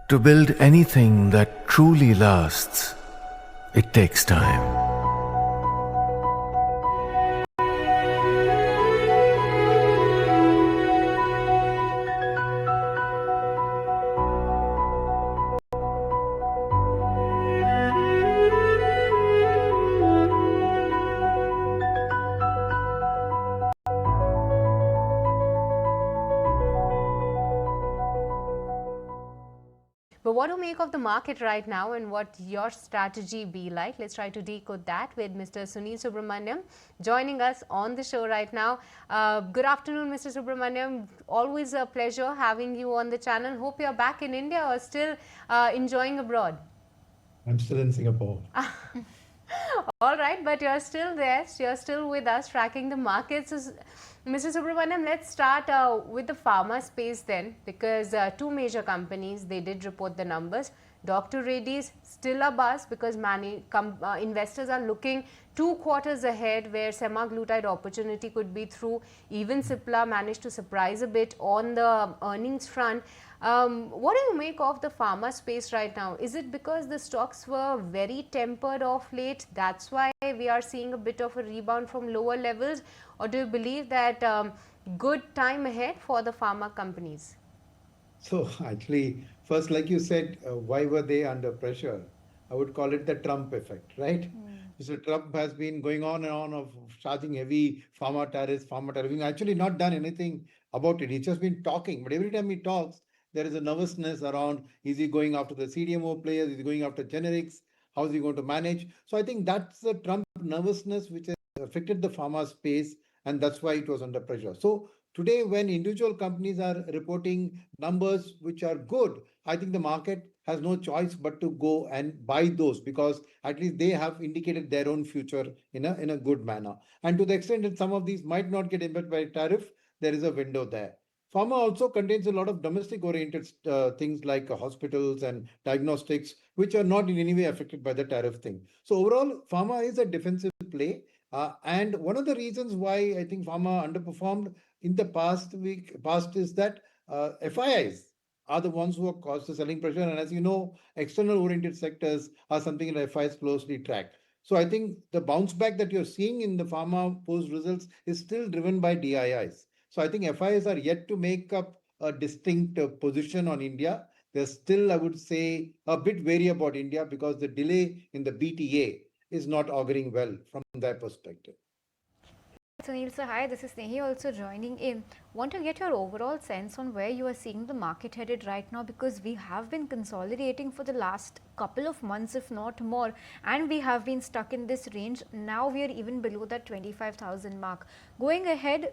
To build anything that truly lasts, it takes time. But what to make of the market right now and what your strategy be like? Let's try to decode that with Mr. Sunil Subramanian joining us on the show right now. Good afternoon, Mr. Subramanian. Always a pleasure having you on the channel. Hope you're back in India or still enjoying abroad. I'm still in Singapore. All right, but you're still there. You're still with us tracking the markets. Mr. Subramanian, let's start with the pharma space then, because two major companies, they did report the numbers. Dr. Reddy's still a buzz because many investors are looking 2 quarters ahead where semaglutide opportunity could be through. Even Cipla managed to surprise a bit on the earnings front. What do you make of the pharma space right now? Is it because the stocks were very tempered of late? That's why we are seeing a bit of a rebound from lower levels? Or do you believe that good time ahead for the pharma companies? So actually, first, like you said, why were they under pressure? I would call it the Trump effect, right? Mr. Trump has been going on and on of charging heavy pharma tariffs. Actually, not done anything about it. He's just been talking. But every time he talks, there is a nervousness around, is he going after the CDMO players? Is he going after generics? How is he going to manage? So I think that's the Trump nervousness which has affected the pharma space, and that's why it was under pressure. So today, when individual companies are reporting numbers which are good, I think the market has no choice but to go and buy those because at least they have indicated their own future in a good manner. And to the extent that some of these might not get impacted by tariff, there is a window there. Pharma also contains a lot of domestic oriented things like hospitals and diagnostics, which are not in any way affected by the tariff thing. So overall, pharma is a defensive play. And one of the reasons why I think pharma underperformed in the past is that FIIs are the ones who have caused the selling pressure. And as you know, external oriented sectors are something that FIIs closely track. So I think the bounce back that you're seeing in the pharma post results is still driven by DIIs. So I think FIIs are yet to make up a distinct position on India. They're still, I would say, a bit wary about India because the delay in the BTA is not auguring well from their perspective. Sunil, so hi, this is Nehi also joining in. Want to get your overall sense on where you are seeing the market headed right now, because we have been consolidating for the last couple of months, if not more, and we have been stuck in this range. Now we are even below that 25,000 mark. Going ahead,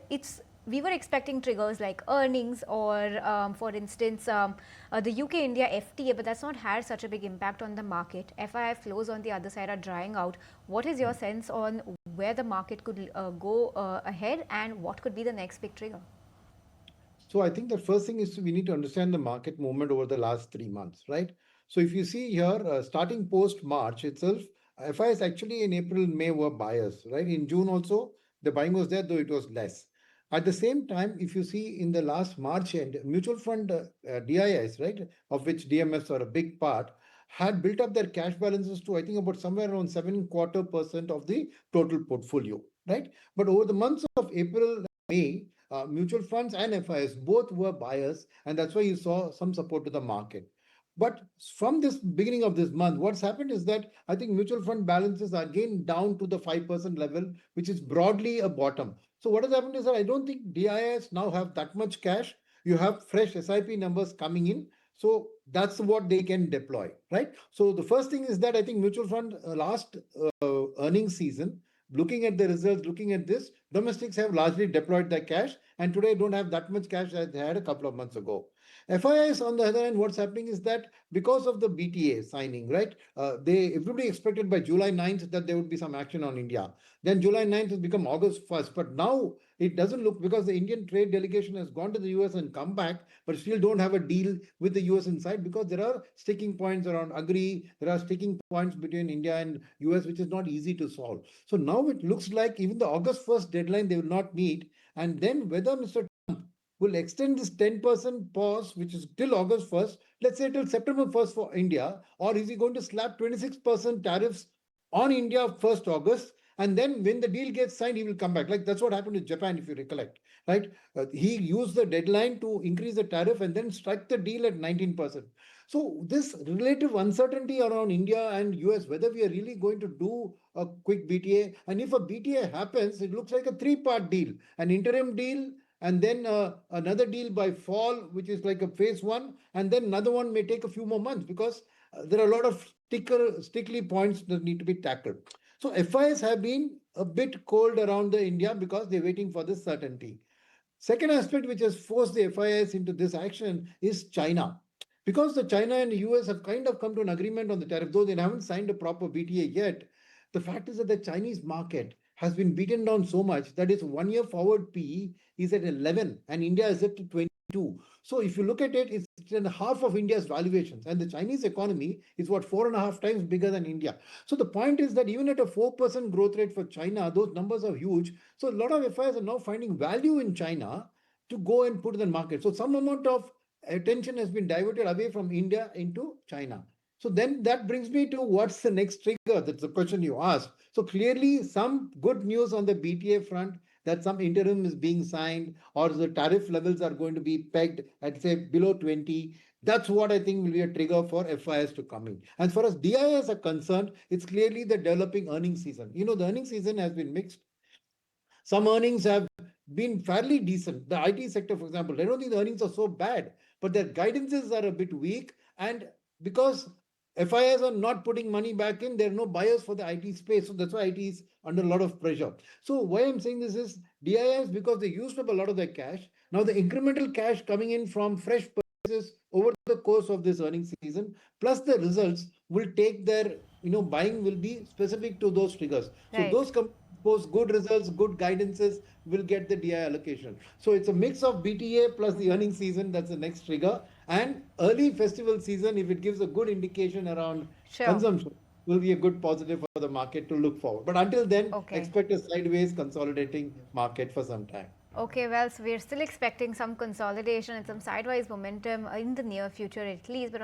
we were expecting triggers like earnings or for instance the UK India FTA, but that's not had such a big impact on the market. FII flows on the other side are drying out. What is your sense on where the market could go ahead and what could be the next big trigger? So I think the first thing is we need to understand the market movement over the last 3 months, right? So if you see here, starting post March itself, FIs actually in April, May were buyers, right? In June also, the buying was there, though it was less. At the same time, if you see in the last March end, mutual fund DIIs, right, of which DMFs are a big part, had built up their cash balances to I think about somewhere around 7.25% of the total portfolio, right? But over the months of April, May, mutual funds and FIs both were buyers, and that's why you saw some support to the market. But from this beginning of this month, what's happened is that I think mutual fund balances are again down to the 5% level, which is broadly a bottom. So what has happened is that I don't think DIS now have that much cash. You have fresh SIP numbers coming in. So that's what they can deploy, right? So the first thing is that I think mutual fund last earnings season, looking at the results, looking at this, domestics have largely deployed their cash and today don't have that much cash as they had a couple of months ago. FIIs, on the other hand, what's happening is that because of the BTA signing, right, everybody expected by July 9th that there would be some action on India. Then July 9th has become August 1st. But now it doesn't look, because the Indian trade delegation has gone to the US and come back, but still don't have a deal with the US inside because there are sticking points around Agri. There are sticking points between India and US, which is not easy to solve. So now it looks like even the August 1st deadline they will not meet. And then whether Mr. will extend this 10% pause, which is till August 1st, let's say till September 1st for India, or is he going to slap 26% tariffs on India 1st August? And then when the deal gets signed, he will come back. Like that's what happened with Japan, if you recollect, right? He used the deadline to increase the tariff and then strike the deal at 19%. So this relative uncertainty around India and US, whether we are really going to do a quick BTA, and if a BTA happens, it looks like a three-part deal: an interim deal, and then another deal by fall, which is like a phase one, and then another one may take a few more months because there are a lot of stickly points that need to be tackled. So FIs have been a bit cold around the India because they're waiting for this certainty. Second aspect which has forced the FIS into this action is China. Because the China and the US have kind of come to an agreement on the tariff, though they haven't signed a proper BTA yet, the fact is that the Chinese market has been beaten down so much that its 1 year forward PE is at 11 and India is at 22. So if you look at it, it's half of India's valuations, and the Chinese economy is what 4.5 times bigger than India. So the point is that even at a 4% growth rate for China, those numbers are huge. So a lot of FIs are now finding value in China to go and put in the market. So some amount of attention has been diverted away from India into China. So then that brings me to what's the next trigger? That's the question you asked. So clearly some good news on the BTA front, that some interim is being signed or the tariff levels are going to be pegged at say below 20. That's what I think will be a trigger for FIS to come in. As far as DIS are concerned, it's clearly the developing earnings season. The earnings season has been mixed. Some earnings have been fairly decent. The IT sector, for example, I don't think the earnings are so bad, but their guidances are a bit weak. And because FIs are not putting money back in, there are no buyers for the IT space. So that's why IT is under a lot of pressure. So why I'm saying this is DIS, because they used up a lot of their cash. Now the incremental cash coming in from fresh purchases over the course of this earnings season, plus the results will take their, buying will be specific to those triggers. So Right. those companies post good results, good guidances will get the DI allocation. So it's a mix of BTA plus the earnings season. That's the next trigger. And early festival season, if it gives a good indication around Sure. consumption, will be a good positive for the market to look forward. But until then, Okay. expect a sideways consolidating market for some time. Okay, well, so we're still expecting some consolidation and some sideways momentum in the near future at least. But